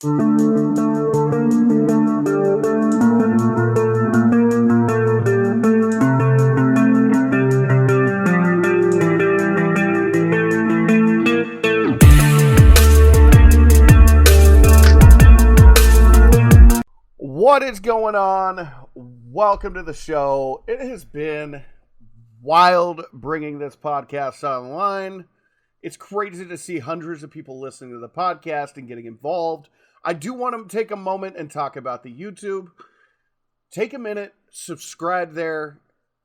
What is going on? Welcome to the show. It has been wild bringing this podcast online. It's crazy to see hundreds of people listening to the podcast and getting involved. I do want to take a moment and talk about the YouTube. Take a minute, subscribe there.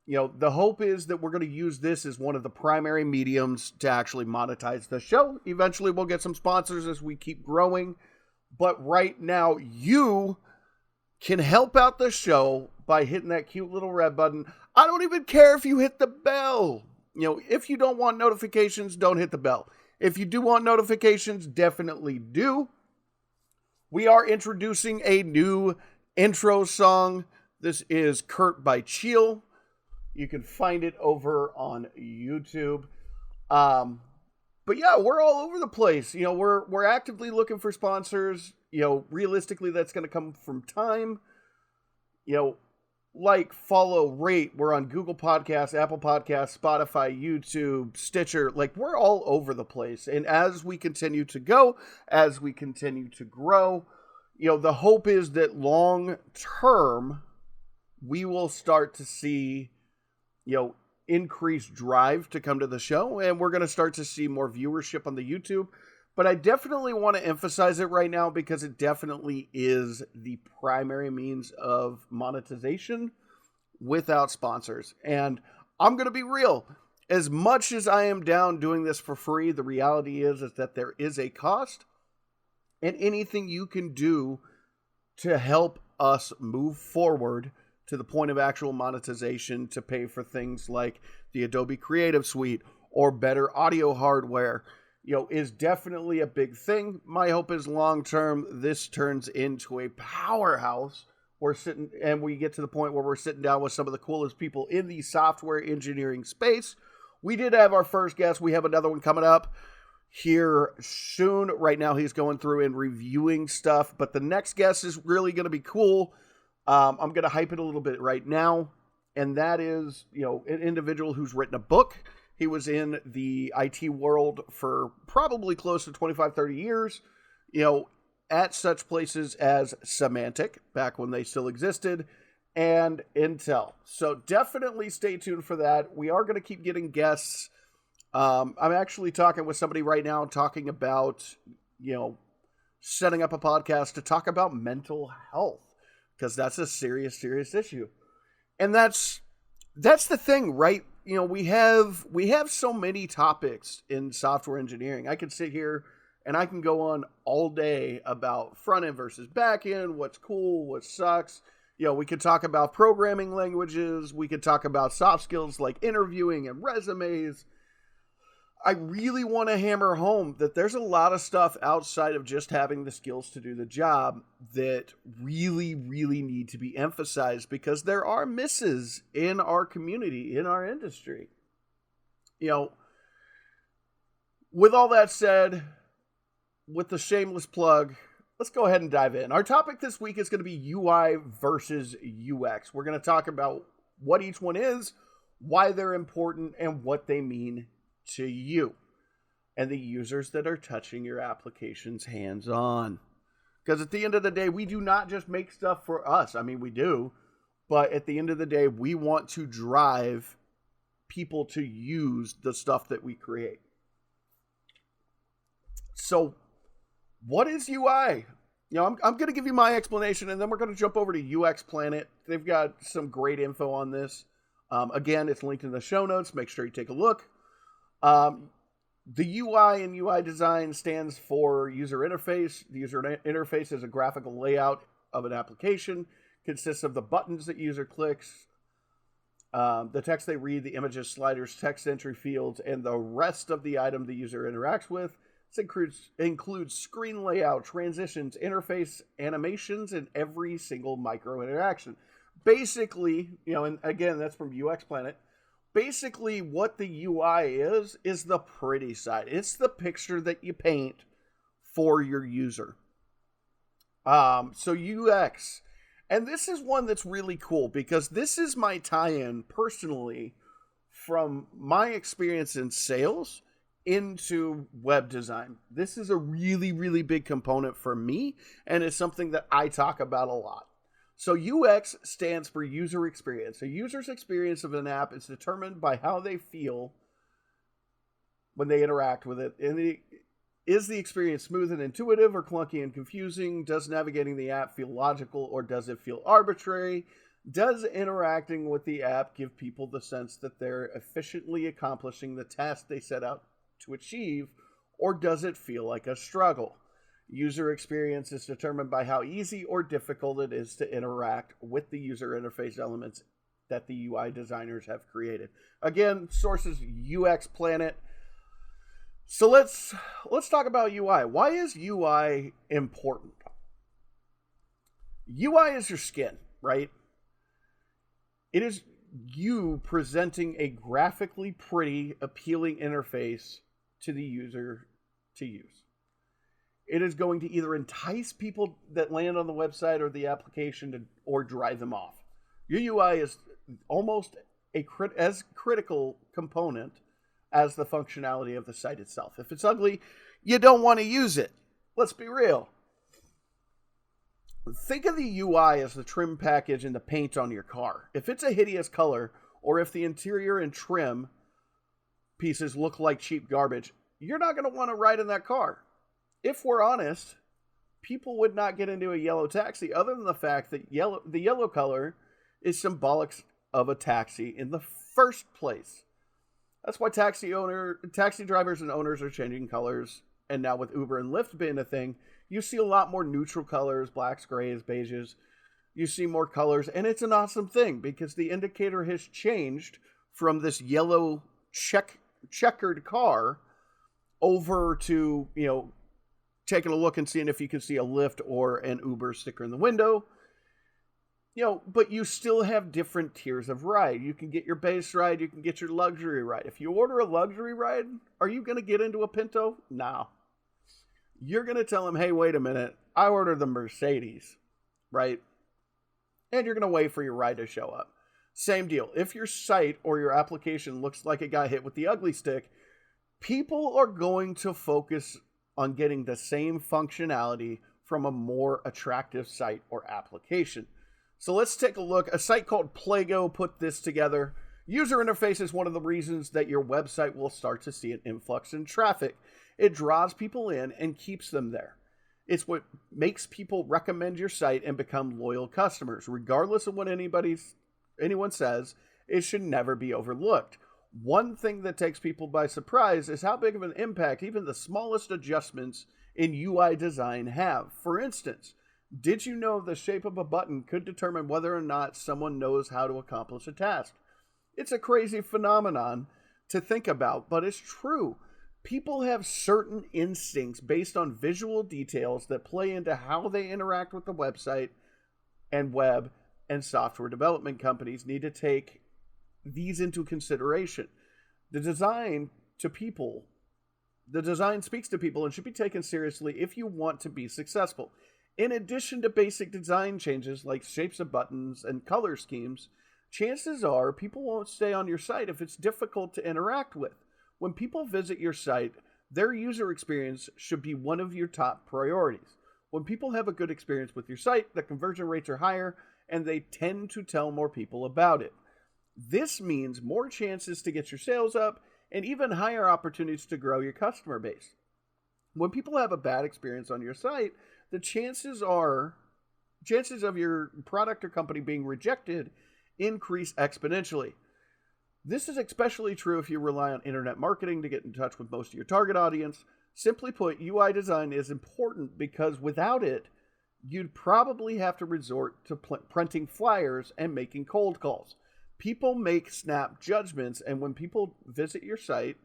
The hope is that we're going to use this as one of the primary mediums to actually monetize the show. Eventually, we'll get some sponsors as we keep growing. But right now, you can help out the show by hitting that cute little red button. I don't even care if you hit the bell. If you don't want notifications, don't hit the bell. If you do want notifications, definitely do. We are introducing a new intro song. This is Kurt by Cheel. You can find it over on YouTube. But yeah, we're all over the place. We're actively looking for sponsors. Realistically, that's going to come from time. Like, follow, rate. We're on Google Podcasts, Apple Podcasts, Spotify, YouTube, Stitcher. We're all over the place. And as we continue to go, as we continue to grow, the hope is that long term, we will start to see, increased drive to come to the show. And we're going to start to see more viewership on the YouTube. But I definitely want to emphasize it right now because it definitely is the primary means of monetization without sponsors. And I'm going to be real. As much as I am down doing this for free, the reality is that there is a cost. And anything you can do to help us move forward to the point of actual monetization to pay for things like the Adobe Creative Suite or better audio hardware, is definitely a big thing. My hope is long-term, this turns into a powerhouse. We get to the point where we're sitting down with some of the coolest people in the software engineering space. We did have our first guest. We have another one coming up here soon. Right now, he's going through and reviewing stuff, but the next guest is really going to be cool. I'm going to hype it a little bit right now, and that is, an individual who's written a book. He was in the IT world for probably close to 25, 30 years, at such places as Symantec, back when they still existed, and Intel. So definitely stay tuned for that. We are going to keep getting guests. I'm actually talking with somebody right now talking about, setting up a podcast to talk about mental health, because that's a serious, serious issue. And that's the thing, right? We have so many topics in software engineering. I could sit here and I can go on all day about front end versus back end, what's cool, what sucks. We could talk about programming languages. We could talk about soft skills like interviewing and resumes. I really want to hammer home that there's a lot of stuff outside of just having the skills to do the job that really, really need to be emphasized, because there are misses in our community, in our industry. With all that said, with the shameless plug, let's go ahead and dive in. Our topic this week is going to be UI versus UX. We're going to talk about what each one is, why they're important, and what they mean to you and the users that are touching your applications hands-on. Because at the end of the day, we do not just make stuff for us. I mean, we do. But at the end of the day, we want to drive people to use the stuff that we create. So, what is UI? I'm going to give you my explanation, and then we're going to jump over to UX Planet. They've got some great info on this. Again, it's linked in the show notes. Make sure you take a look. The UI in UI design stands for user interface. The user interface is a graphical layout of an application. Consists of the buttons that user clicks, the text they read, the images, sliders, text entry fields, and the rest of the item the user interacts with. This includes screen layout, transitions, interface animations, and every single micro interaction. Basically, and again, that's from UX Planet. Basically, what the UI is the pretty side. It's the picture that you paint for your user. So UX, and this is one that's really cool because this is my tie-in personally from my experience in sales into web design. This is a really, really big component for me, and it's something that I talk about a lot. So UX stands for user experience. A user's experience of an app is determined by how they feel when they interact with it. Is the experience smooth and intuitive or clunky and confusing? Does navigating the app feel logical or does it feel arbitrary? Does interacting with the app give people the sense that they're efficiently accomplishing the task they set out to achieve, or does it feel like a struggle? User experience is determined by how easy or difficult it is to interact with the user interface elements that the UI designers have created. Again, sources UX Planet. So let's talk about UI. Why is UI important? UI is your skin, right? It is you presenting a graphically pretty, appealing interface to the user to use. It is going to either entice people that land on the website or the application or drive them off. Your UI is almost as critical component as the functionality of the site itself. If it's ugly, you don't want to use it. Let's be real. Think of the UI as the trim package and the paint on your car. If it's a hideous color, or if the interior and trim pieces look like cheap garbage, you're not going to want to ride in that car. If we're honest, people would not get into a yellow taxi other than the fact that the yellow color is symbolic of a taxi in the first place. That's why taxi drivers and owners are changing colors. And now with Uber and Lyft being a thing, you see a lot more neutral colors, blacks, grays, beiges. You see more colors, and it's an awesome thing because the indicator has changed from this yellow checkered car over to, taking a look and seeing if you can see a Lyft or an Uber sticker in the window. But you still have different tiers of ride. You can get your base ride, you can get your luxury ride. If you order a luxury ride, are you going to get into a Pinto? No. You're going to tell them, hey, wait a minute, I ordered the Mercedes, right? And you're going to wait for your ride to show up. Same deal. If your site or your application looks like it got hit with the ugly stick, people are going to focus on getting the same functionality from a more attractive site or application. So let's take a look. A site called Plago put this together. User interface is one of the reasons that your website will start to see an influx in traffic. It draws people in and keeps them there. It's what makes people recommend your site and become loyal customers. Regardless of what anyone says, it should never be overlooked. One thing that takes people by surprise is how big of an impact even the smallest adjustments in UI design have. For instance, did you know the shape of a button could determine whether or not someone knows how to accomplish a task? It's a crazy phenomenon to think about, but it's true. People have certain instincts based on visual details that play into how they interact with the website, and web and software development companies need to take these into consideration. The design speaks to people and should be taken seriously if you want to be successful. In addition to basic design changes like shapes of buttons and color schemes, chances are people won't stay on your site if it's difficult to interact with. When people visit your site, their user experience should be one of your top priorities. When people have a good experience with your site, the conversion rates are higher and they tend to tell more people about it. This means more chances to get your sales up and even higher opportunities to grow your customer base. When people have a bad experience on your site, the chances of your product or company being rejected increase exponentially. This is especially true if you rely on internet marketing to get in touch with most of your target audience. Simply put, UI design is important because without it, you'd probably have to resort to printing flyers and making cold calls. People make snap judgments, and when people visit your site,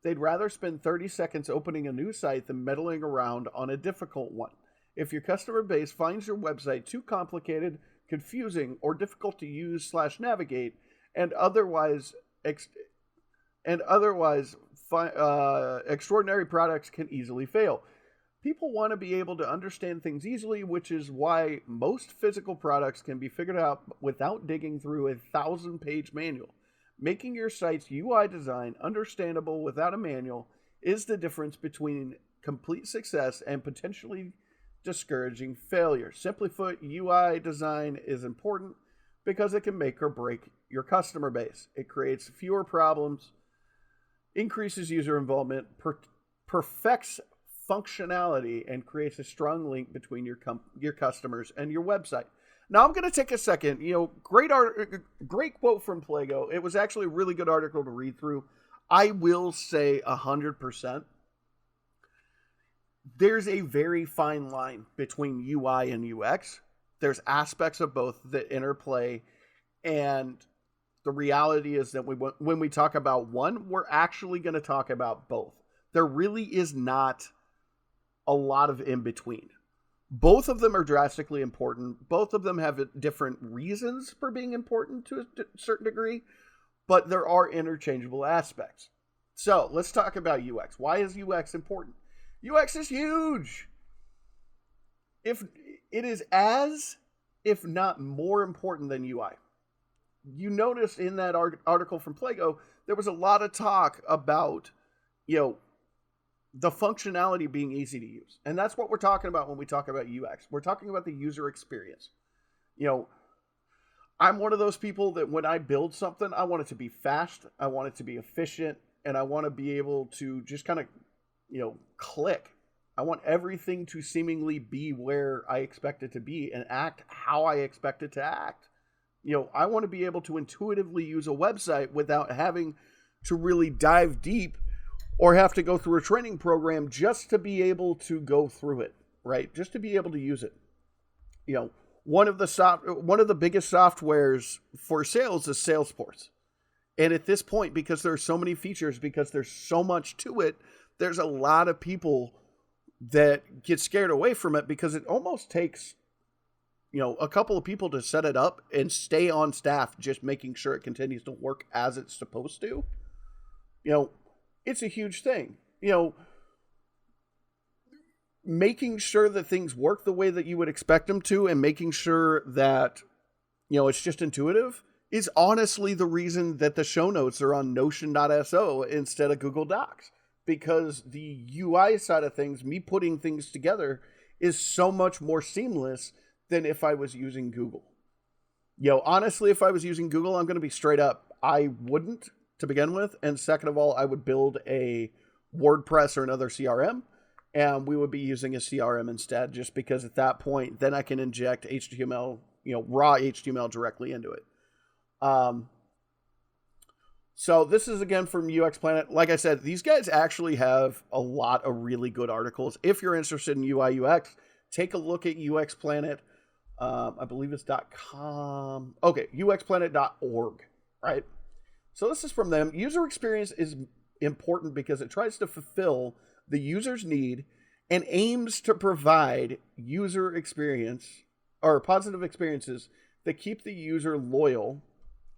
they'd rather spend 30 seconds opening a new site than meddling around on a difficult one. If your customer base finds your website too complicated, confusing, or difficult to use / navigate, and otherwise extraordinary products can easily fail. People want to be able to understand things easily, which is why most physical products can be figured out without digging through a 1,000-page manual. Making your site's UI design understandable without a manual is the difference between complete success and potentially discouraging failure. Simply put, UI design is important because it can make or break your customer base. It creates fewer problems, increases user involvement, perfects functionality, and creates a strong link between your customers and your website. Now, I'm going to take a second. Great quote from Plago. It was actually a really good article to read through. I will say 100%. There's a very fine line between UI and UX. There's aspects of both that interplay, and the reality is that when we talk about one, we're actually going to talk about both. There really is not a lot of in between. Both of them are drastically important. Both of them have different reasons for being important to a certain degree, but there are interchangeable aspects. So let's talk about UX. Why is UX important? UX is huge. If it is as, if not more important than UI. You noticed in that article from Plago, there was a lot of talk about, the functionality being easy to use. And that's what we're talking about when we talk about UX. We're talking about the user experience. I'm one of those people that when I build something, I want it to be fast, I want it to be efficient, and I want to be able to just kind of, click. I want everything to seemingly be where I expect it to be and act how I expect it to act. I want to be able to intuitively use a website without having to really dive deep or have to go through a training program just to be able to go through it, right? Just to be able to use it. One of the biggest softwares for sales is Salesforce. And at this point, because there's so many features, because there's so much to it, there's a lot of people that get scared away from it because it almost takes, a couple of people to set it up and stay on staff just making sure it continues to work as it's supposed to. It's a huge thing. Making sure that things work the way that you would expect them to and making sure that, it's just intuitive is honestly the reason that the show notes are on Notion.so instead of Google Docs. Because the UI side of things, me putting things together, is so much more seamless than if I was using Google. Honestly, if I was using Google, I'm going to be straight up. I wouldn't to begin with. And second of all, I would build a WordPress or another CRM. And we would be using a CRM instead, just because at that point, then I can inject HTML, raw HTML directly into it. So this is again from UX Planet. Like I said, these guys actually have a lot of really good articles. If you're interested in UI UX, take a look at UX Planet. I believe it's .com. Okay, uxplanet.org, right? So this is from them. User experience is important because it tries to fulfill the user's need and aims to provide user experience or positive experiences that keep the user loyal.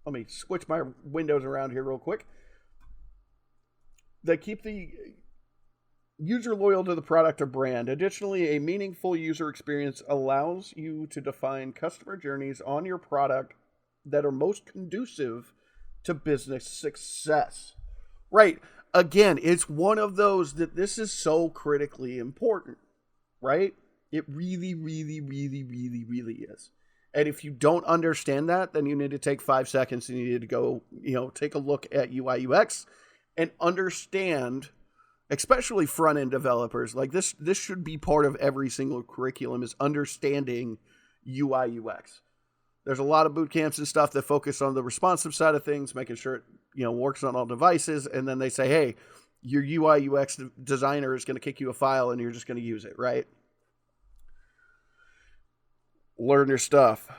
Let me switch my windows around here real quick. That keep the user loyal to the product or brand. Additionally, a meaningful user experience allows you to define customer journeys on your product that are most conducive to business success. Right. Again, it's one of those that this is so critically important, right? It really, really, really, really, really is. And if you don't understand that, then you need to take 5 seconds and you need to go, take a look at UI UX and understand, especially front-end developers. Like this should be part of every single curriculum, is understanding UI UX. There's a lot of boot camps and stuff that focus on the responsive side of things, making sure it, works on all devices. And then they say, hey, your UI UX designer is going to kick you a file and you're just going to use it, right? Learn your stuff,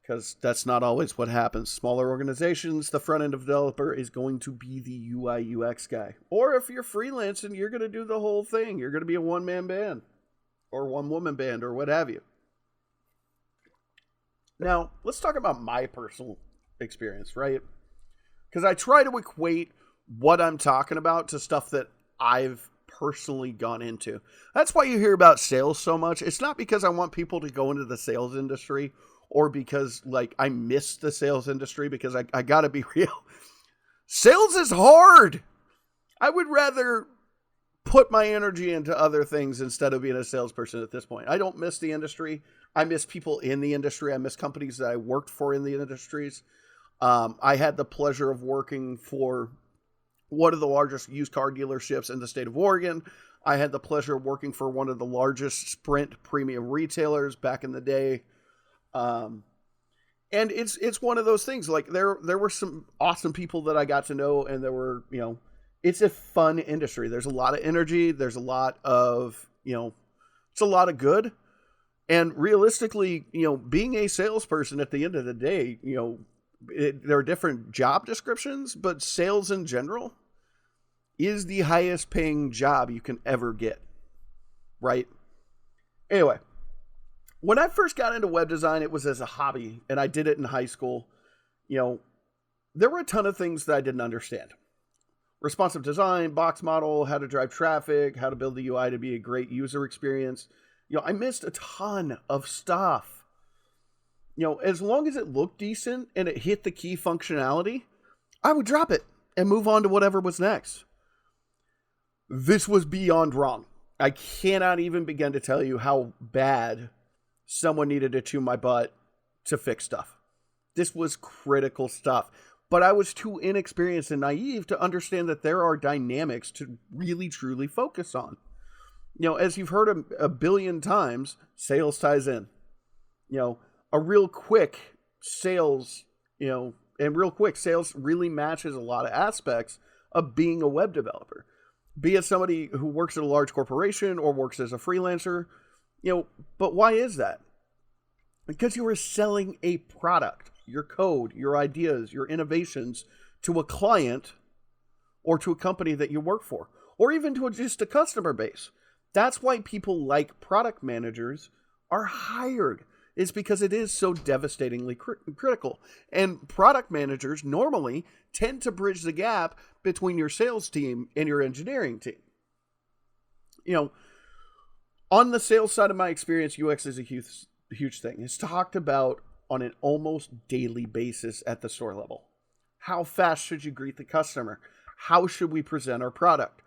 because that's not always what happens. Smaller organizations, the front-end developer is going to be the UI UX guy. Or if you're freelancing, you're going to do the whole thing. You're going to be a one-man band or one-woman band or what have you. Now, let's talk about my personal experience, right? Because I try to equate what I'm talking about to stuff that I've personally gone into. That's why you hear about sales so much. It's not because I want people to go into the sales industry or because like I miss the sales industry, because I gotta be real. Sales is hard. I would rather put my energy into other things instead of being a salesperson at this point. I don't miss the industry. I miss people in the industry. I miss companies that I worked for in the industries. I had the pleasure of working for one of the largest used car dealerships in the state of Oregon. I had the pleasure of working for one of the largest Sprint premium retailers back in the day. And it's one of those things. Like there were some awesome people that I got to know, and there were, it's a fun industry. There's a lot of energy. There's a lot of, it's a lot of good. And realistically, being a salesperson at the end of the day, there are different job descriptions, but sales in general is the highest paying job you can ever get. Right? Anyway, when I first got into web design, it was as a hobby, and I did it in high school. There were a ton of things that I didn't understand. Responsive design, box model, how to drive traffic, how to build the UI to be a great user experience. I missed a ton of stuff. As long as it looked decent and it hit the key functionality, I would drop it and move on to whatever was next. This was beyond wrong. I cannot even begin to tell you how bad someone needed to chew my butt to fix stuff. This was critical stuff. But I was too inexperienced and naive to understand that there are dynamics to really, truly focus on. As you've heard a billion times, sales ties in. A real quick sales, sales really matches a lot of aspects of being a web developer. Be it somebody who works at a large corporation or works as a freelancer, but why is that? Because you are selling a product, your code, your ideas, your innovations to a client or to a company that you work for, or even to just a customer base. That's why people like product managers are hired, is because it is so devastatingly critical. And product managers normally tend to bridge the gap between your sales team and your engineering team. On the sales side of my experience, UX is a huge thing. It's talked about on an almost daily basis at the store level. How fast should you greet the customer? How should we present our product?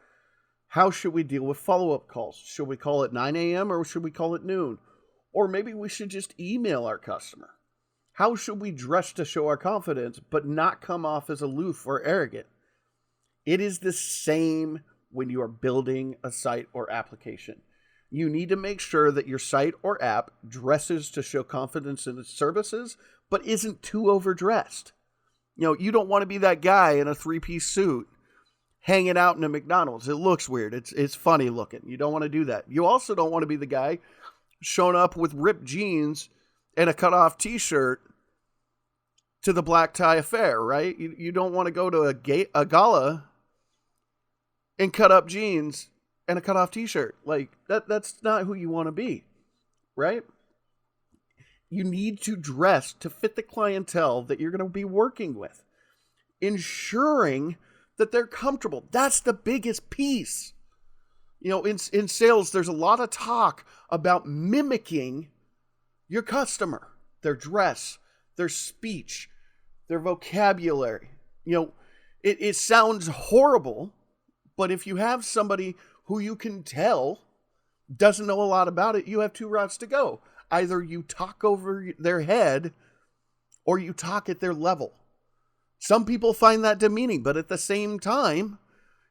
How should we deal with follow-up calls? Should we call it 9 a.m. or should we call it noon? Or maybe we should just email our customer. How should we dress to show our confidence but not come off as aloof or arrogant? It is the same when you are building a site or application. You need to make sure that your site or app dresses to show confidence in its services, but isn't too overdressed. You don't want to be that guy in a 3-piece suit hanging out in a McDonald's. It looks weird. It's funny looking. You don't want to do that. You also don't want to be the guy showing up with ripped jeans and a cut-off t-shirt to the black tie affair, right? You don't want to go to a gala in cut-up jeans and a cut-off t-shirt. Like, that's not who you want to be, right? You need to dress to fit the clientele that you're going to be working with, ensuring that they're comfortable. That's the biggest piece. In sales, there's a lot of talk about mimicking your customer, their dress, their speech, their vocabulary. It sounds horrible, but if you have somebody who you can tell doesn't know a lot about it, you have two routes to go. Either you talk over their head or you talk at their level. Some people find that demeaning, but at the same time,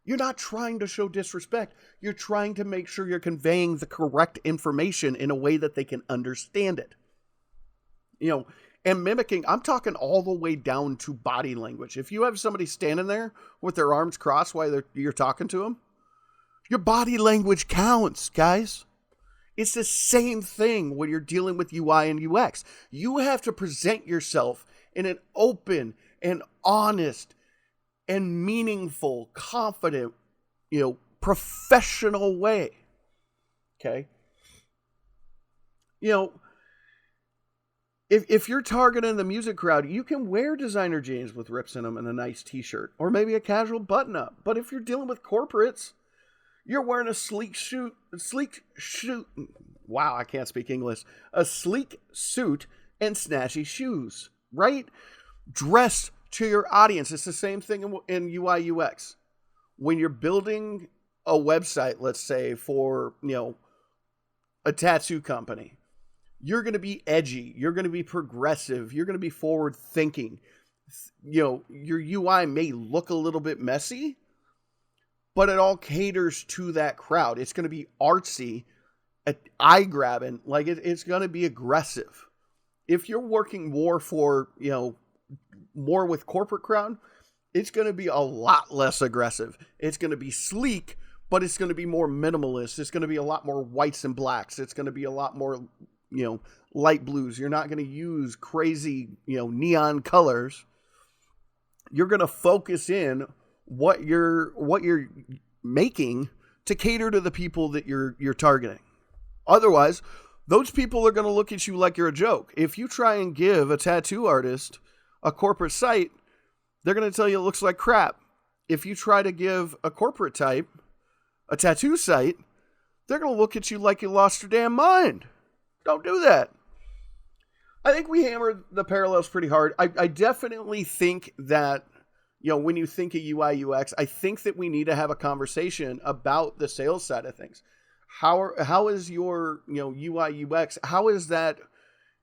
you're not trying to show disrespect. You're trying to make sure you're conveying the correct information in a way that they can understand it. And mimicking, I'm talking all the way down to body language. If you have somebody standing there with their arms crossed while you're talking to them, your body language counts, guys. It's the same thing when you're dealing with UI and UX. You have to present yourself in an open and honest and meaningful, confident, professional way. Okay? If you're targeting the music crowd, you can wear designer jeans with rips in them and a nice t-shirt, or maybe a casual button-up. But if you're dealing with corporates, You're wearing a wow, I can't speak English. A sleek suit and snazzy shoes, right? Dress to your audience. It's the same thing in UI UX. When you're building a website, let's say for, a tattoo company, you're going to be edgy. You're going to be progressive. You're going to be forward thinking. Your UI may look a little bit messy, but it all caters to that crowd. It's going to be artsy, eye-grabbing, like it's going to be aggressive. If you're working more for, more with corporate crowd, it's going to be a lot less aggressive. It's going to be sleek, but it's going to be more minimalist. It's going to be a lot more whites and blacks. It's going to be a lot more, light blues. You're not going to use crazy, neon colors. You're going to focus in what you're making to cater to the people that you're targeting. Otherwise, those people are going to look at you like you're a joke. If you try and give a tattoo artist a corporate site, they're going to tell you it looks like crap. If you try to give a corporate type a tattoo site, they're going to look at you like you lost your damn mind. Don't do that. I think we hammered the parallels pretty hard. I definitely think that, when you think of UI UX, I think that we need to have a conversation about the sales side of things. How is your, UI UX, how is that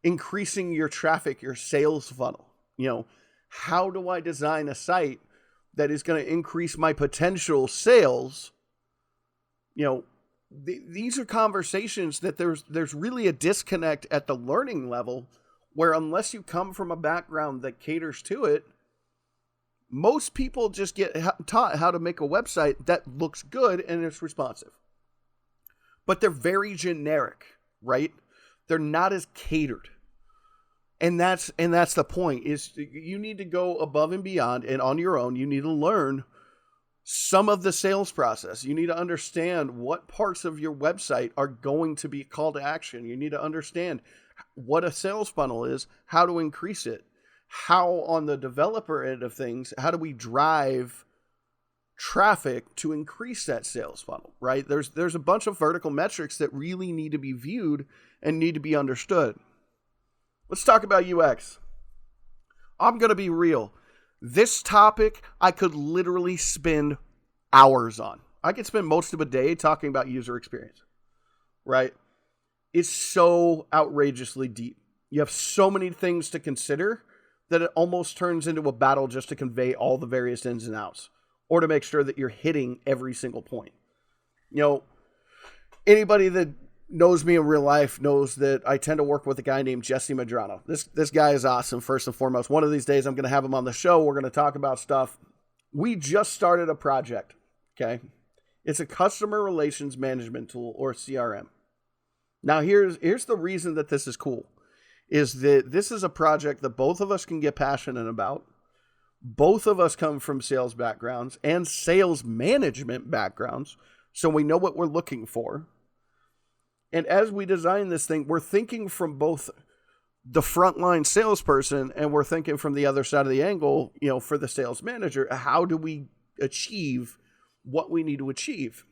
increasing your traffic, your sales funnel? How do I design a site that is going to increase my potential sales? These are conversations that there's really a disconnect at the learning level, where unless you come from a background that caters to it, most people just get taught how to make a website that looks good and it's responsive. But they're very generic, right? They're not as catered. And that's the point, is you need to go above and beyond, and on your own, you need to learn some of the sales process. You need to understand what parts of your website are going to be a call to action. You need to understand what a sales funnel is, how to increase it, how on the developer end of things, how do we drive traffic to increase that sales funnel, right? There's a bunch of vertical metrics that really need to be viewed and need to be understood. Let's talk about UX. I'm going to be real. This topic, I could literally spend hours on. I could spend most of a day talking about user experience, right? It's so outrageously deep. You have so many things to consider that it almost turns into a battle just to convey all the various ins and outs, or to make sure that you're hitting every single point. Anybody that knows me in real life knows that I tend to work with a guy named Jesse Madrano. This guy is awesome, first and foremost. One of these days, I'm going to have him on the show. We're going to talk about stuff. We just started a project, okay? It's a customer relations management tool, or CRM. Now, here's the reason that this is cool, is that this is a project that both of us can get passionate about. Both of us come from sales backgrounds and sales management backgrounds, so we know what we're looking for. And as we design this thing, we're thinking from both the frontline salesperson and we're thinking from the other side of the angle, for the sales manager. How do we achieve what we need to achieve?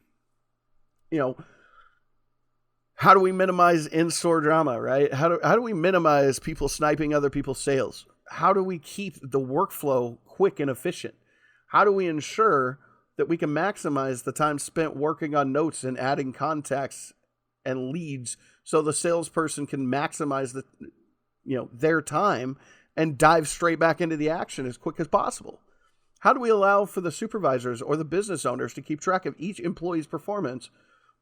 How do we minimize in-store drama, right? How do we minimize people sniping other people's sales? How do we keep the workflow quick and efficient? How do we ensure that we can maximize the time spent working on notes and adding contacts and leads, so the salesperson can maximize their time and dive straight back into the action as quick as possible? How do we allow for the supervisors or the business owners to keep track of each employee's performance,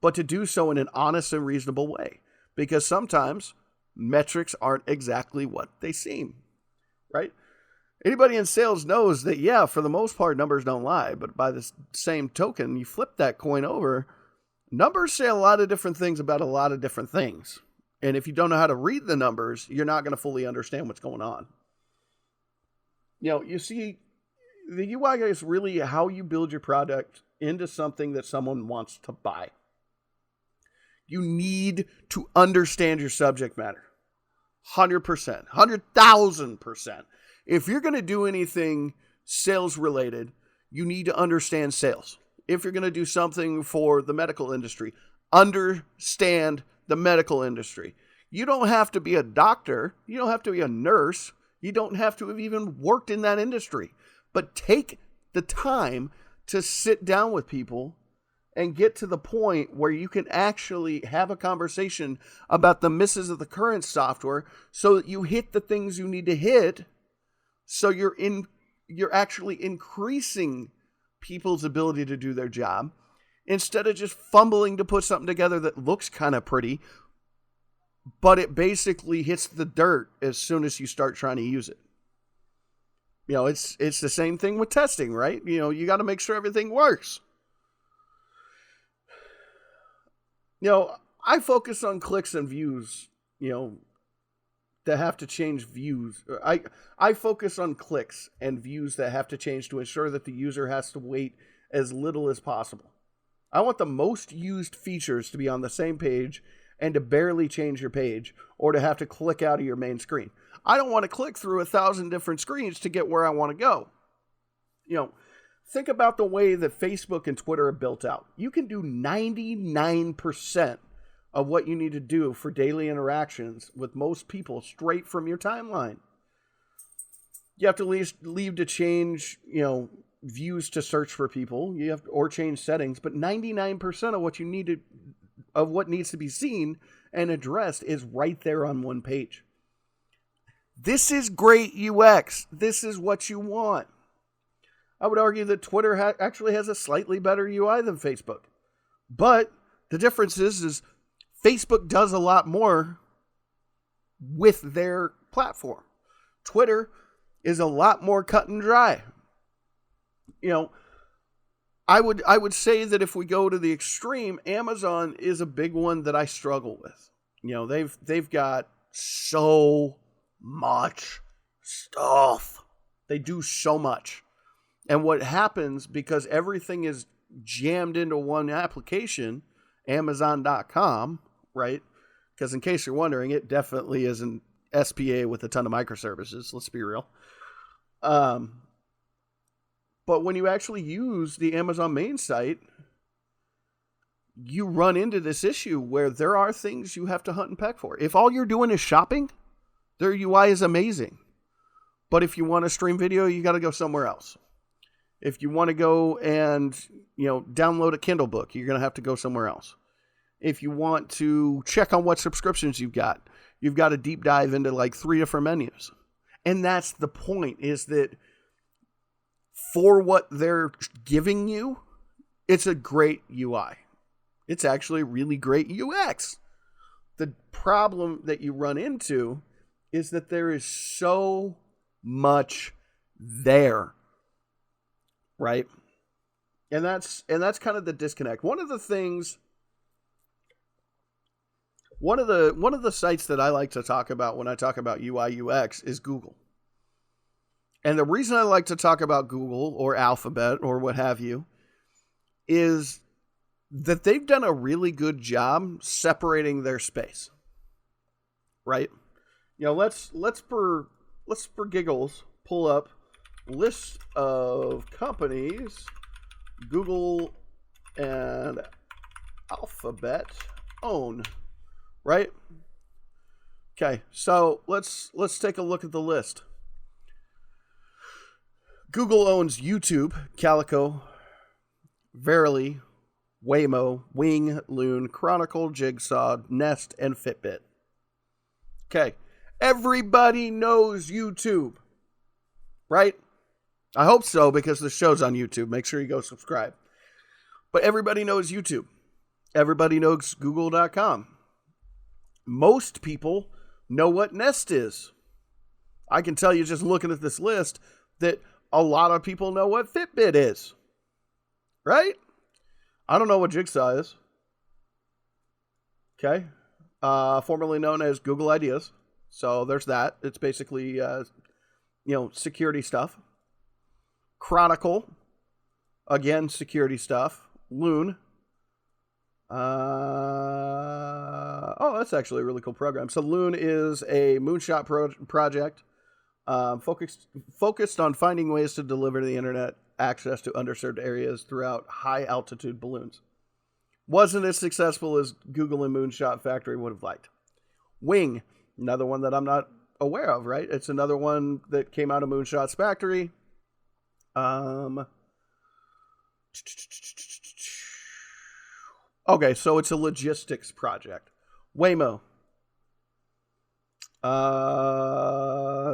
but to do so in an honest and reasonable way? Because sometimes metrics aren't exactly what they seem, right? Anybody in sales knows that, yeah, for the most part, numbers don't lie. But by the same token, you flip that coin over, numbers say a lot of different things about a lot of different things. And if you don't know how to read the numbers, you're not going to fully understand what's going on. You see, the UI is really how you build your product into something that someone wants to buy. You need to understand your subject matter. 100%, 100,000%. If you're going to do anything sales related, you need to understand sales. if you're going to do something for the medical industry, understand the medical industry. You don't have to be a doctor. You don't have to be a nurse. You don't have to have even worked in that industry. But take the time to sit down with people and get to the point where you can actually have a conversation about the misses of the current software so that you hit the things you need to hit, so you're actually increasing people's ability to do their job instead of just fumbling to put something together that looks kind of pretty, but it basically hits the dirt as soon as you start trying to use it. You know, it's the same thing with testing, right? You know, you got to make sure everything works. You know, I focus on clicks and views, you know, that have to change views. I focus on clicks and views that have to change to ensure that the user has to wait as little as possible. I want the most used features to be on the same page and to barely change your page or to have to click out of your main screen. I don't want to click through 1,000 different screens to get where I want to go. You know, think about the way that Facebook and Twitter are built out. You can do 99% of what you need to do for daily interactions with most people straight from your timeline. You have to leave to change, you know, views to search for people. You have or change settings, but 99% of what you need to of what needs to be seen and addressed is right there on one page. This is great UX. This is what you want. I would argue that Twitter actually has a slightly better UI than Facebook. But the difference is Facebook does a lot more with their platform. Twitter is a lot more cut and dry. You know, I would say that if we go to the extreme, Amazon is a big one that I struggle with. You know, they've got so much stuff. They do so much. And what happens, because everything is jammed into one application, Amazon.com, right? Because in case you're wondering, it definitely is an SPA with a ton of microservices. Let's be real. But when you actually use the Amazon main site, you run into this issue where there are things you have to hunt and peck for. If all you're doing is shopping, their UI is amazing. But if you want to stream video, you got to go somewhere else. If you want to go and, you know, download a Kindle book, you're going to have to go somewhere else. If you want to check on what subscriptions you've got to deep dive into like 3 different menus. And that's the point, is that for what they're giving you, it's a great UI. It's actually really great UX. The problem that you run into is that there is so much there. Right? And that's kind of the disconnect. One of the sites that I like to talk about when I talk about UI UX is Google. And the reason I like to talk about Google or Alphabet or what have you is that they've done a really good job separating their space. Right? You know, let's for giggles pull up list of companies Google and Alphabet own, right? Okay, so let's take a look at the list. Google owns YouTube, Calico, Verily, Waymo, Wing, Loon, Chronicle, Jigsaw, Nest, and Fitbit. Okay, everybody knows YouTube, right? I hope so, because the show's on YouTube. Make sure you go subscribe. But everybody knows YouTube. Everybody knows Google.com. Most people know what Nest is. I can tell you just looking at this list that a lot of people know what Fitbit is. Right? I don't know what Jigsaw is. Okay. Formerly known as Google Ideas. So there's that. It's basically, security stuff. Chronicle, again, security stuff. Loon. That's actually a really cool program. So Loon is a moonshot project focused on finding ways to deliver the internet access to underserved areas throughout high-altitude balloons. Wasn't as successful as Google and Moonshot Factory would have liked. Wing, another one that I'm not aware of, right? It's another one that came out of Moonshot's factory. Okay, so it's a logistics project. Waymo.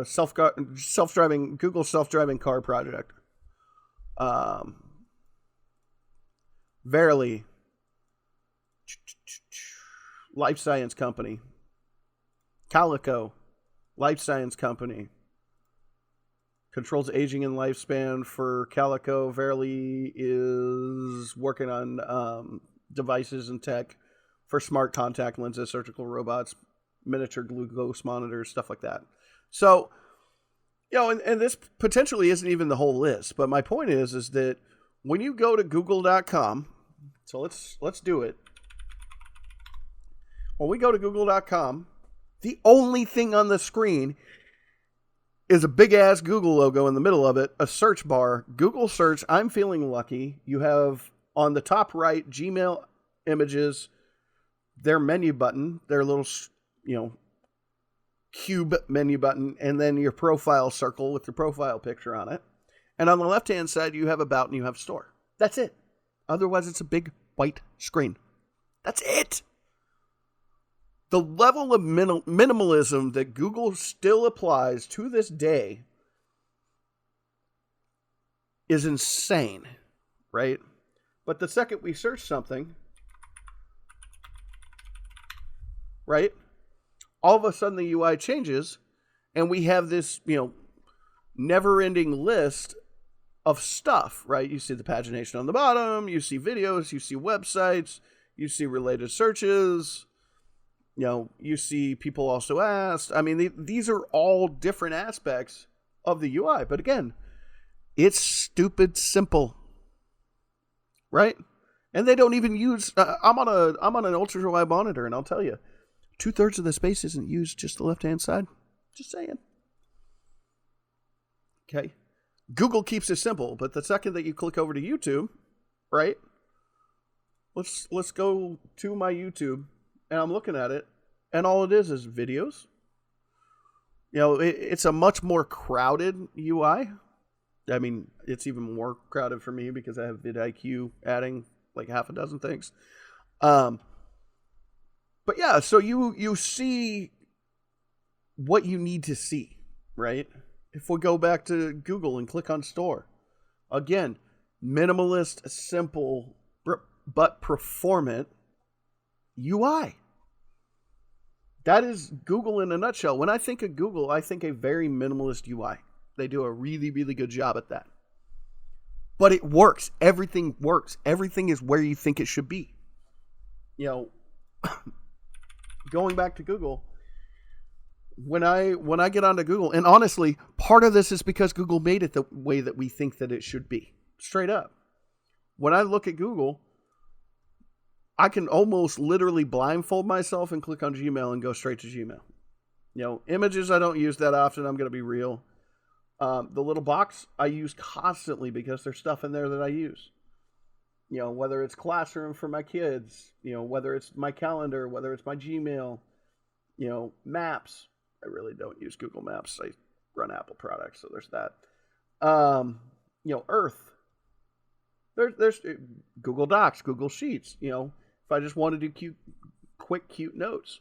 Self-driving, Google self-driving car project. Verily. Life science company. Calico. Life science company. Controls aging and lifespan for Calico. Verily is working on devices and tech for smart contact lenses, surgical robots, miniature glucose monitors, stuff like that. So, and this potentially isn't even the whole list, but my point is that when you go to google.com, so let's do it. When we go to google.com, the only thing on the screen is a big-ass Google logo in the middle of it, a search bar, Google search. I'm feeling lucky. You have on the top right, Gmail images, their menu button, their little, cube menu button, and then your profile circle with your profile picture on it. And on the left-hand side, you have About and you have Store. That's it. Otherwise, it's a big white screen. That's it. The level of minimalism that Google still applies to this day is insane, right? But the second we search something, right, all of a sudden the UI changes and we have this, never-ending list of stuff, right? You see the pagination on the bottom, you see videos, you see websites, you see related searches. You see people also asked. I mean, these are all different aspects of the UI. But again, it's stupid simple, right? And they don't even use. I'm on an ultra wide monitor, and I'll tell you, 2/3 of the space isn't used, just the left hand side. Just saying. Okay, Google keeps it simple, but the second that you click over to YouTube, right? Let's go to my YouTube. And I'm looking at it, and all it is videos. It's a much more crowded UI. I mean, it's even more crowded for me because I have vidIQ adding like half a dozen things. But yeah, so you see what you need to see, right? If we go back to Google and click on Store, again, minimalist, simple, but performant UI. That is Google in a nutshell. When I think of Google, I think a very minimalist UI. They do a really, really good job at that. But it works. Everything works. Everything is where you think it should be. Going back to Google, when I get onto Google, and honestly, part of this is because Google made it the way that we think that it should be. Straight up. When I look at Google, I can almost literally blindfold myself and click on Gmail and go straight to Gmail. Images I don't use that often. I'm going to be real. The little box I use constantly because there's stuff in there that I use. Whether it's Classroom for my kids, whether it's my calendar, whether it's my Gmail, Maps. I really don't use Google Maps. I run Apple products, so there's that. Earth. There's Google Docs, Google Sheets, if I just want to do cute notes,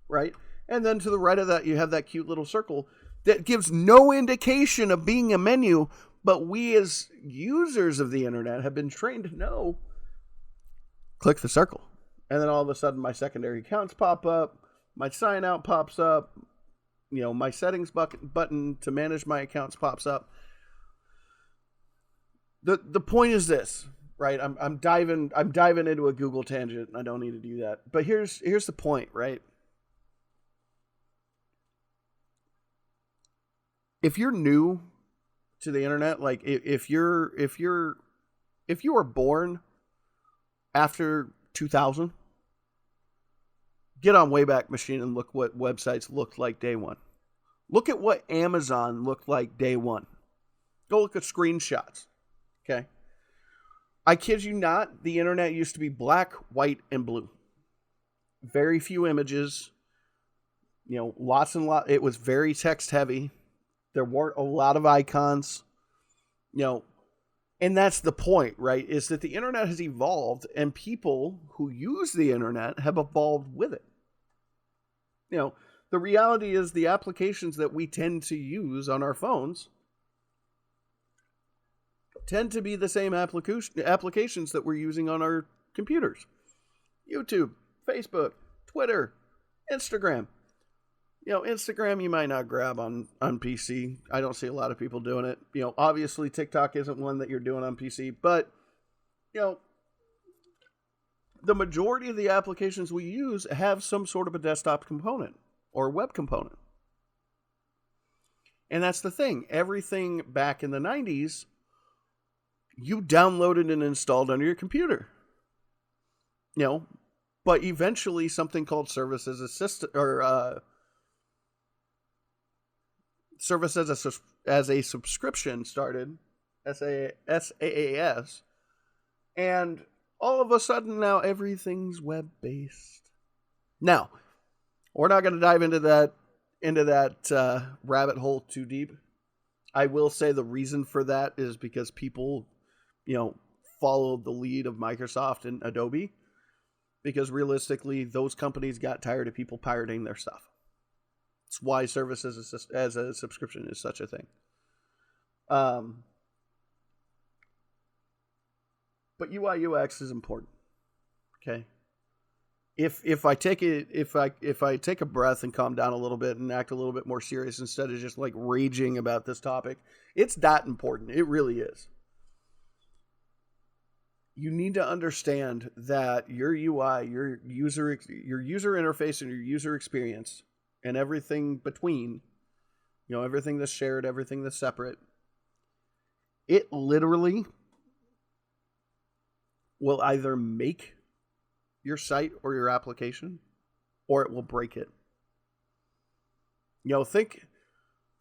right? And then to the right of that, you have that cute little circle that gives no indication of being a menu, but we as users of the internet have been trained to know, click the circle. And then all of a sudden my secondary accounts pop up, my sign out pops up, my settings button to manage my accounts pops up. The point is this, right? I'm diving into a Google tangent, and I don't need to do that. But here's the point, right? If you're new to the internet, like if you were born after 2000, get on Wayback Machine and look what websites looked like day one. Look at what Amazon looked like day one. Go look at screenshots. Okay. I kid you not, the internet used to be black, white, and blue. Very few images, lots and lots. It was very text heavy. There weren't a lot of icons, you know, and that's the point, right? Is that the internet has evolved and people who use the internet have evolved with it. The reality is the applications that we tend to use on our phones tend to be the same applications that we're using on our computers. YouTube, Facebook, Twitter, Instagram. Instagram you might not grab on PC. I don't see a lot of people doing it. Obviously TikTok isn't one that you're doing on PC, but the majority of the applications we use have some sort of a desktop component or a web component. And that's the thing. Everything back in the 90s, you downloaded and installed on your computer. But eventually something called Service as a subscription started, SaaS, and all of a sudden now everything's web-based. Now, we're not going to dive into that rabbit hole too deep. I will say the reason for that is because people, followed the lead of Microsoft and Adobe, because realistically, those companies got tired of people pirating their stuff. It's why Service as a subscription is such a thing. But UI UX is important. Okay. If I take a breath and calm down a little bit and act a little bit more serious instead of just like raging about this topic, it's that important. It really is. You need to understand that your UI, your user interface and your user experience and everything between, everything that's shared, everything that's separate, it literally will either make your site or your application, or it will break it.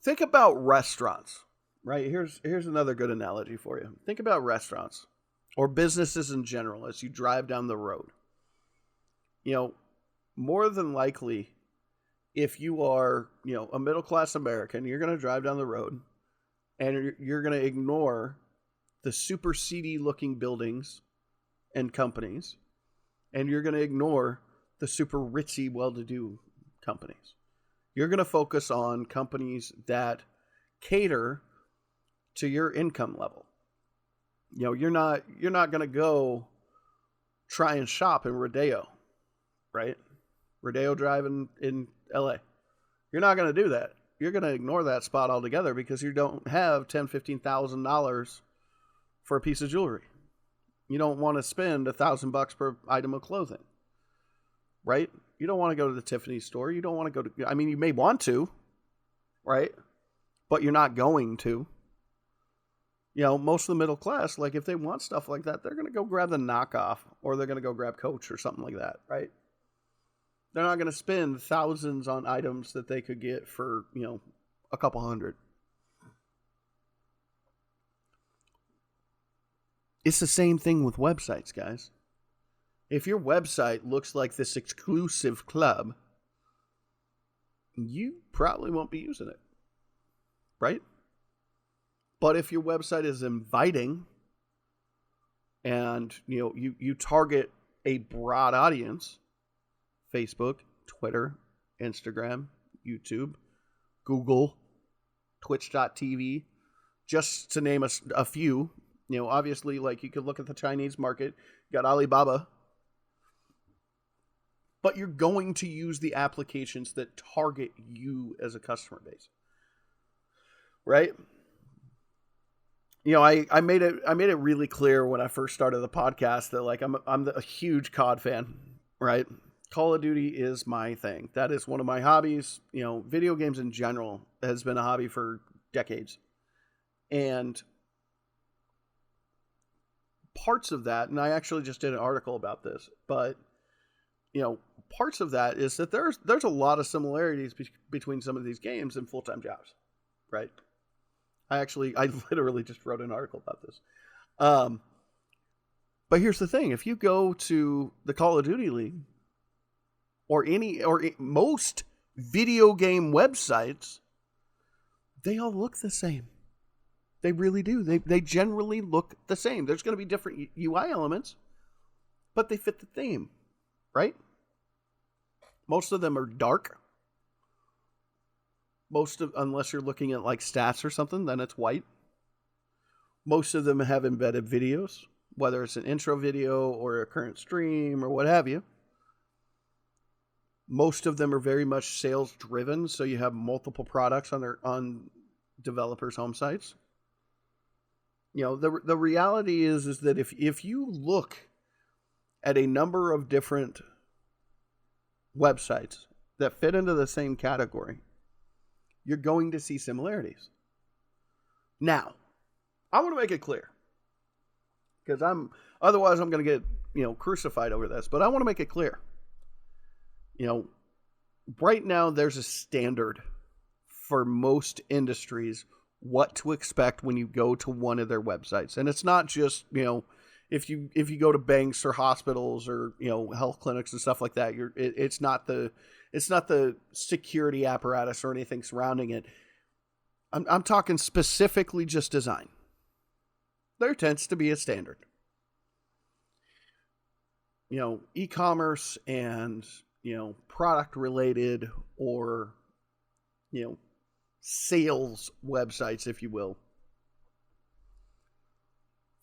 Think about restaurants, right? Here's another good analogy for you. Think about restaurants or businesses in general as you drive down the road. More than likely, if you are, a middle-class American, you're going to drive down the road and you're going to ignore the super seedy looking buildings and companies, and you're going to ignore the super ritzy, well-to-do companies. You're going to focus on companies that cater to your income level. You're not going to go try and shop in Rodeo, right? Rodeo Drive in LA. You're not going to do that. You're going to ignore that spot altogether because you don't have $10,000, $15,000 for a piece of jewelry. You don't want to spend $1,000 per item of clothing, right? You don't want to go to the Tiffany store. You don't want to go to, you may want to, right? But you're not going to. Most of the middle class, like if they want stuff like that, they're going to go grab the knockoff or they're going to go grab Coach or something like that, right? They're not going to spend thousands on items that they could get for, a couple hundred. It's the same thing with websites, guys. If your website looks like this exclusive club, you probably won't be using it, right? But if your website is inviting and, you target a broad audience, Facebook, Twitter, Instagram, YouTube, Google, Twitch.tv, just to name a few. Obviously, like you could look at the Chinese market, you got Alibaba, but you're going to use the applications that target you as a customer base, right? I made it really clear when I first started the podcast that like I'm a huge COD fan, right? Call of Duty is my thing. That is one of my hobbies. Video games in general has been a hobby for decades, and parts of that, and I actually just did an article about this, but parts of that is that there's a lot of similarities between some of these games and full-time jobs, right? I literally just wrote an article about this. Um, but here's the thing: if you go to the Call of Duty League or most video game websites, they all look the same. They really do. They generally look the same. There's going to be different UI elements, but they fit the theme, right? Most of them are dark. Unless you're looking at like stats or something, then it's white. Most of them have embedded videos, whether it's an intro video or a current stream or what have you. Most of them are very much sales driven, so you have multiple products on developers' home sites. You know, the reality is that if you look at a number of different websites that fit into the same category, you're going to see similarities. Now, I want to make it clear, because otherwise I'm going to get, crucified over this, but I want to make it clear. Right now there's a standard for most industries what to expect when you go to one of their websites. And it's not just, if you go to banks or hospitals or, health clinics and stuff like that, it's not the security apparatus or anything surrounding it. I'm talking specifically just design. There tends to be a standard. E-commerce and, product related or, sales websites, if you will.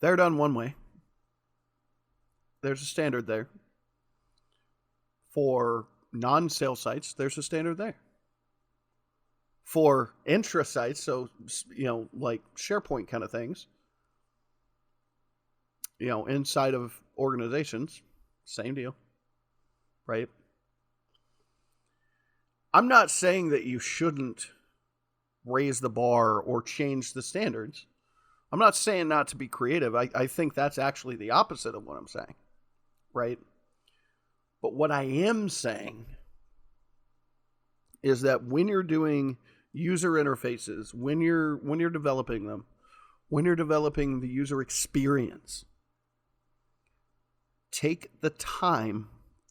They're done one way. There's a standard there. For non-sales sites, there's a standard there. For intra sites, so, like SharePoint kind of things, inside of organizations, same deal, right? I'm not saying that you shouldn't raise the bar or change the standards. I'm not saying not to be creative. I think that's actually the opposite of what I'm saying, right? But what I am saying is that when you're doing user interfaces, when you're developing them, when you're developing the user experience, take the time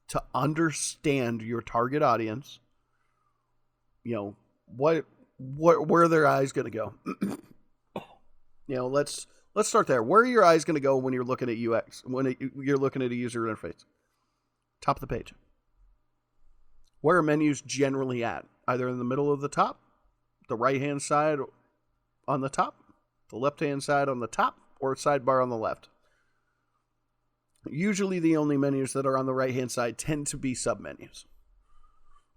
to understand your target audience. Where are their eyes going to go? Let's start there. Where are your eyes going to go when you're looking at UX, when you're looking at a user interface? Top of the page. Where are menus generally at? Either in the middle of the top, the right-hand side on the top, the left-hand side on the top, or sidebar on the left. Usually the only menus that are on the right-hand side tend to be submenus.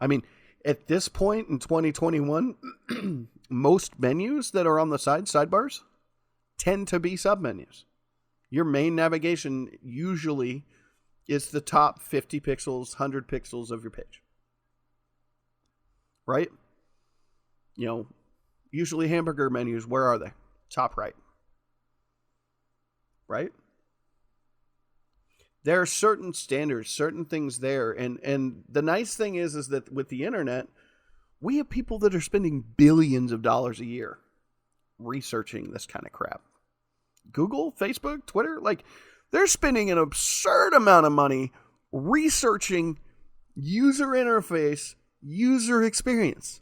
I mean, at this point in 2021, most menus that are on the sidebars, tend to be submenus. Your main navigation usually is the top 50 pixels, 100 pixels of your page. Right? Usually hamburger menus, where are they? Top right. Right? There are certain standards, certain things there. And the nice thing is that with the internet, we have people that are spending billions of dollars a year researching this kind of crap. Google, Facebook, Twitter, they're spending an absurd amount of money researching user interface, user experience.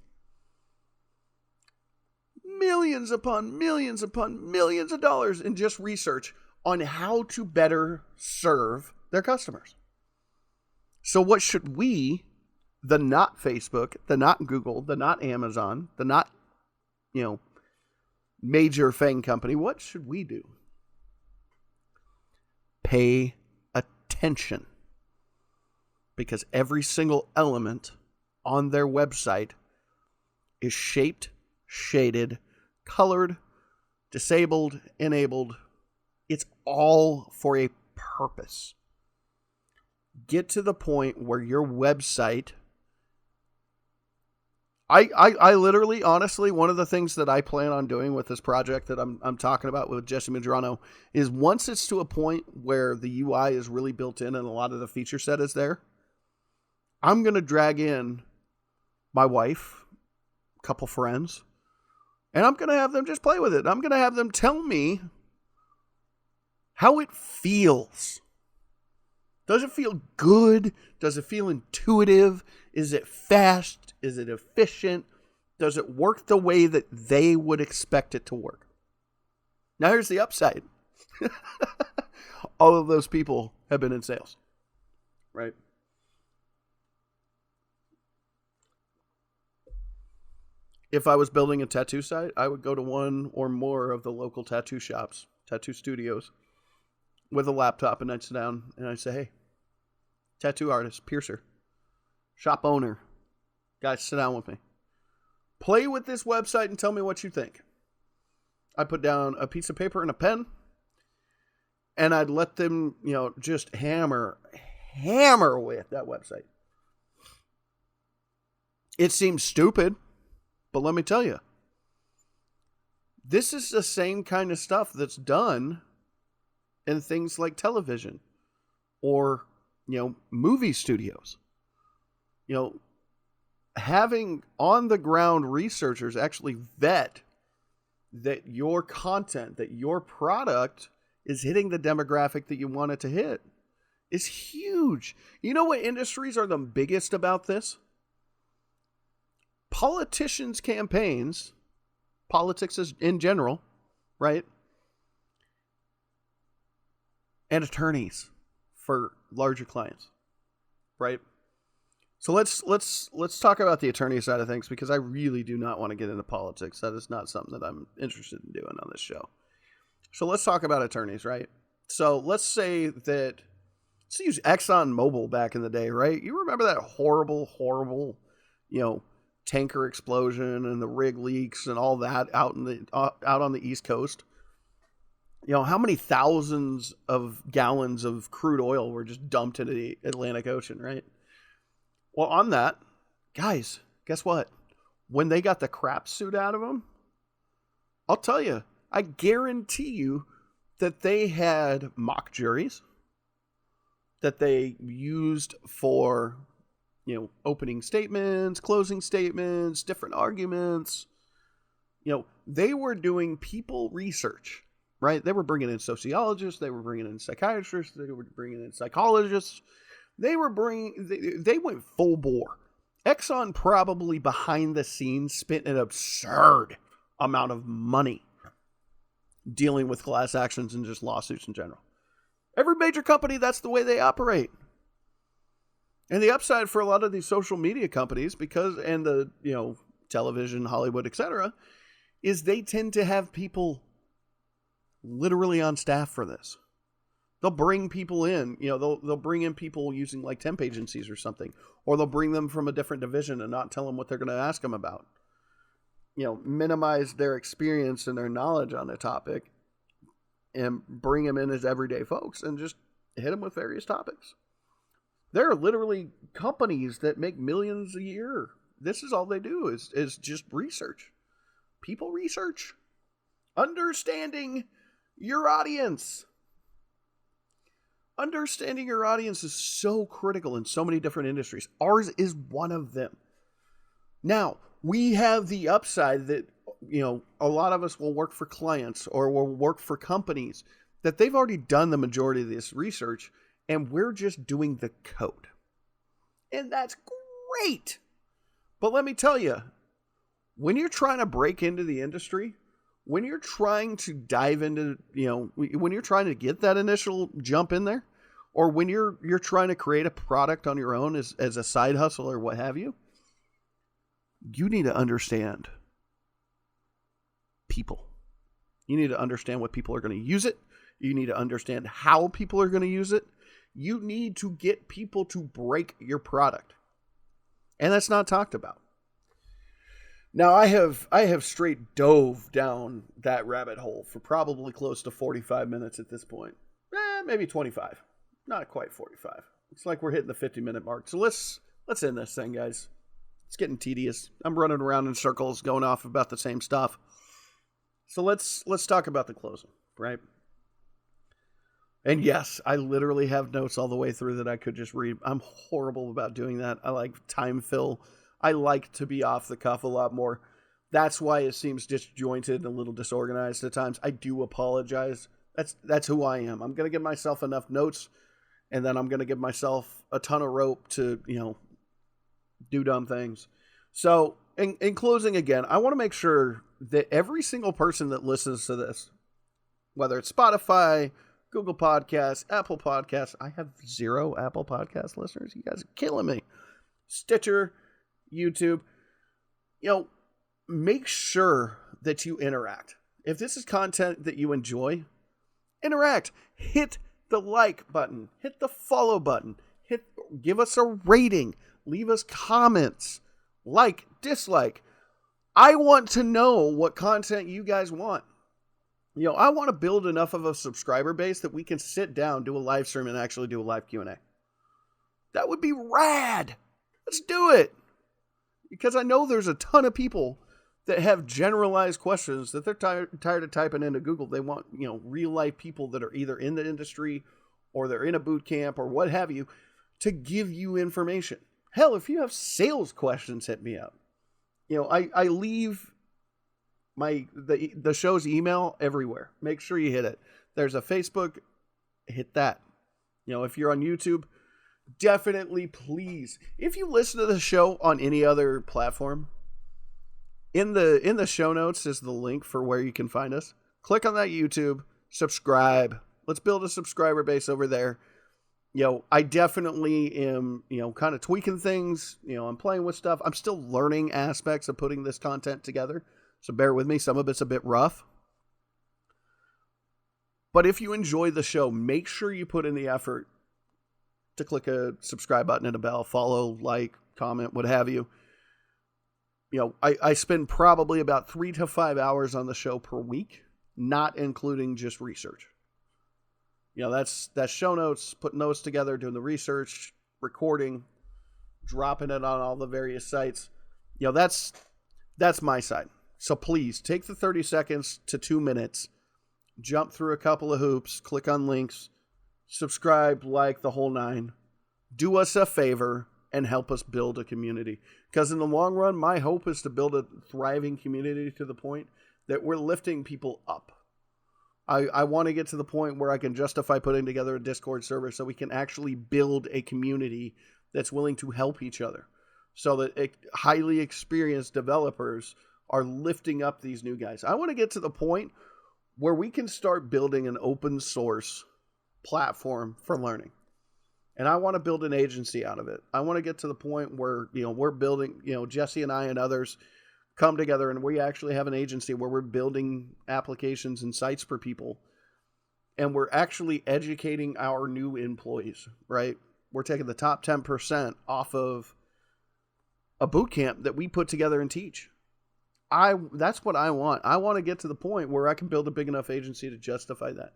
Millions upon millions upon millions of dollars in just research on how to better serve their customers. So what should we, the not Facebook, the not Google, the not Amazon, the not, major FANG company, what should we do? Pay attention. Because every single element on their website is shaped, shaded, colored, disabled, enabled. It's all for a purpose. Get to the point where your website... I literally, honestly, one of the things that I plan on doing with this project that I'm talking about with Jesse Madrano is once it's to a point where the UI is really built in and a lot of the feature set is there, I'm going to drag in my wife, a couple friends, and I'm going to have them just play with it. I'm going to have them tell me how it feels. Does it feel good? Does it feel intuitive? Is it fast? Is it efficient? Does it work the way that they would expect it to work? Now here's the upside. All of those people have been in sales, right? If I was building a tattoo site, I would go to one or more of the local tattoo shops, tattoo studios, with a laptop, and I'd sit down and I'd say, hey, tattoo artist, piercer, shop owner, guys, sit down with me. Play with this website and tell me what you think. I put down a piece of paper and a pen, and I'd let them, just hammer with that website. It seems stupid, but let me tell you, this is the same kind of stuff that's done in things like television or, movie studios. Having on-the-ground researchers actually vet that your content, that your product is hitting the demographic that you want it to hit is huge. You know what industries are the biggest about this? Politicians' campaigns, politics is in general, right? And attorneys for larger clients, right? So let's talk about the attorney side of things, because I really do not want to get into politics. That is not something that I'm interested in doing on this show. So let's talk about attorneys, right? So let's use ExxonMobil back in the day, right? You remember that horrible, tanker explosion and the rig leaks and all that out on the East Coast? How many thousands of gallons of crude oil were just dumped into the Atlantic Ocean, right? Well, on that, guys, guess what? When they got the crap suit out of them, I'll tell you, I guarantee you that they had mock juries that they used for, opening statements, closing statements, different arguments. They were doing people research, right? They were bringing in sociologists, they were bringing in psychiatrists, they were bringing in psychologists. They went full bore. Exxon probably behind the scenes spent an absurd amount of money dealing with class actions and just lawsuits in general. Every major company, that's the way they operate. And the upside for a lot of these social media companies, and the, television, Hollywood, etc., is they tend to have people literally on staff for this. They'll bring people in, they'll bring in people using like temp agencies or something, or they'll bring them from a different division and not tell them what they're going to ask them about. Minimize their experience and their knowledge on the topic and bring them in as everyday folks and just hit them with various topics. There are literally companies that make millions a year. This is all they do is just research. People research. Understanding your audience. Understanding your audience is so critical in so many different industries. Ours is one of them. Now, we have the upside that, a lot of us will work for clients or will work for companies that they've already done the majority of this research, and we're just doing the code. And that's great. But let me tell you, when you're trying to break into the industry, when you're trying to dive into, when you're trying to get that initial jump in there, or when you're trying to create a product on your own as a side hustle or what have you, you need to understand people. You need to understand what people are going to use it. You need to understand how people are going to use it. You need to get people to break your product. And that's not talked about. Now, I have straight dove down that rabbit hole for probably close to 45 minutes at this point. Maybe 25. Not quite 45. It's like we're hitting the 50-minute mark. So let's end this thing, guys. It's getting tedious. I'm running around in circles, going off about the same stuff. So let's talk about the closing, right? And yes, I literally have notes all the way through that I could just read. I'm horrible about doing that. I like time fill. I like to be off the cuff a lot more. That's why it seems disjointed and a little disorganized at times. I do apologize. That's who I am. I'm going to give myself enough notes, and then I'm going to give myself a ton of rope to, do dumb things. So in closing, again, I want to make sure that every single person that listens to this, whether it's Spotify, Google Podcasts, Apple Podcasts — I have 0 Apple Podcast listeners. You guys are killing me. Stitcher, YouTube, make sure that you interact. If this is content that you enjoy, interact. Hit the like button. Hit the follow button. Give us a rating. Leave us comments. Like, dislike. I want to know what content you guys want. I want to build enough of a subscriber base that we can sit down, do a live stream, and actually do a live Q&A. That would be rad. Let's do it. Because I know there's a ton of people that have generalized questions that they're tired of typing into Google. They want, real life people that are either in the industry or they're in a boot camp or what have you to give you information. Hell, if you have sales questions, hit me up. I leave the show's email everywhere. Make sure you hit it. There's a Facebook, hit that. If you're on YouTube, definitely please. If you listen to the show on any other platform, in the show notes is the link for where you can find us. Click on that YouTube, subscribe. Let's build a subscriber base over there. I definitely am, kind of tweaking things. I'm playing with stuff. I'm still learning aspects of putting this content together. So bear with me. Some of it's a bit rough. But if you enjoy the show, make sure you put in the effort to click a subscribe button and a bell, follow, like, comment, what have you. I spend probably about 3 to 5 hours on the show per week, not including just research. That's show notes, putting those together, doing the research, recording, dropping it on all the various sites. That's my side. So please take the 30 seconds to 2 minutes, jump through a couple of hoops, click on links, subscribe, like the whole 9. Do us a favor and help us build a community. Because in the long run, my hope is to build a thriving community to the point that we're lifting people up. I want to get to the point where I can justify putting together a Discord server so we can actually build a community that's willing to help each other. So that highly experienced developers are lifting up these new guys. I want to get to the point where we can start building an open source platform for learning. And I want to build an agency out of it. I want to get to the point where, we're building, Jesse and I and others come together and we actually have an agency where we're building applications and sites for people. And we're actually educating our new employees, right? We're taking the top 10% off of a boot camp that we put together and teach. That's what I want. I want to get to the point where I can build a big enough agency to justify that.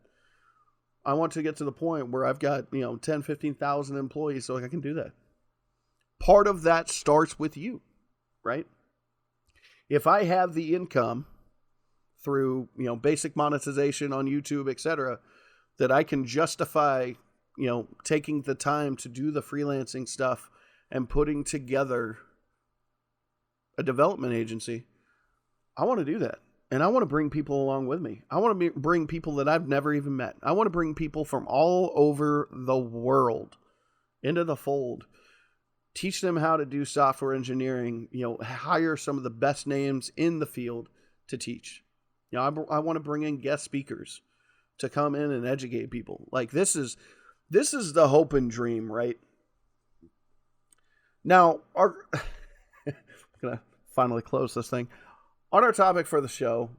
I want to get to the point where I've got, 10, 15,000 employees so I can do that. Part of that starts with you, right? If I have the income through, basic monetization on YouTube, etc., that I can justify, taking the time to do the freelancing stuff and putting together a development agency, I want to do that. And I want to bring people along with me. I want to bring people that I've never even met. I want to bring people from all over the world into the fold. Teach them how to do software engineering. Hire some of the best names in the field to teach. I want to bring in guest speakers to come in and educate people. Like this is the hope and dream, right? Now, I'm going to finally close this thing. On our topic for the show,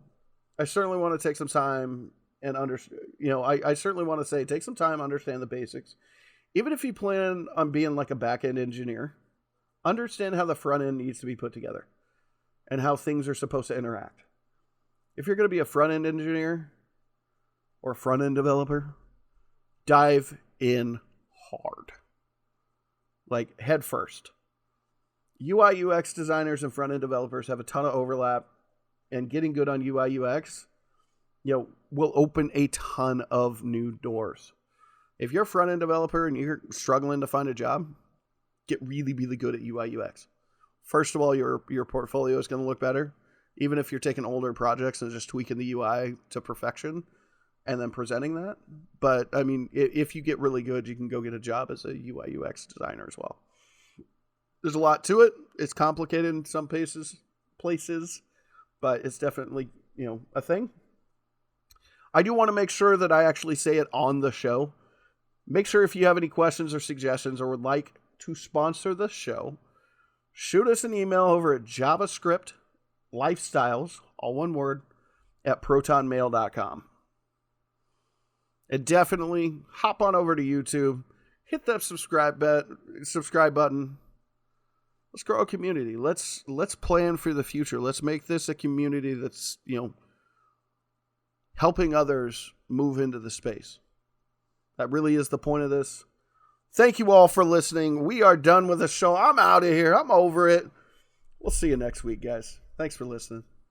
I certainly want to take some time and I certainly want to say, take some time, understand the basics. Even if you plan on being like a back-end engineer, understand how the front end needs to be put together and how things are supposed to interact. If you're going to be a front-end engineer or a front-end developer, dive in hard. Like head first. UI UX designers and front-end developers have a ton of overlap, and getting good on UI UX, will open a ton of new doors. If you're a front-end developer and you're struggling to find a job, get really, really good at UI UX. First of all, your portfolio is going to look better. Even if you're taking older projects and just tweaking the UI to perfection, and then presenting that. But I mean, if you get really good, you can go get a job as a UI UX designer as well. There's a lot to it. It's complicated in some places, but it's definitely, a thing. I do want to make sure that I actually say it on the show. Make sure if you have any questions or suggestions or would like to sponsor the show, shoot us an email over at JavaScript Lifestyles, all one word, at protonmail.com. And definitely hop on over to YouTube, hit that subscribe button. Let's grow a community. Let's plan for the future. Let's make this a community that's, helping others move into the space. That really is the point of this. Thank you all for listening. We are done with the show. I'm out of here. I'm over it. We'll see you next week, guys. Thanks for listening.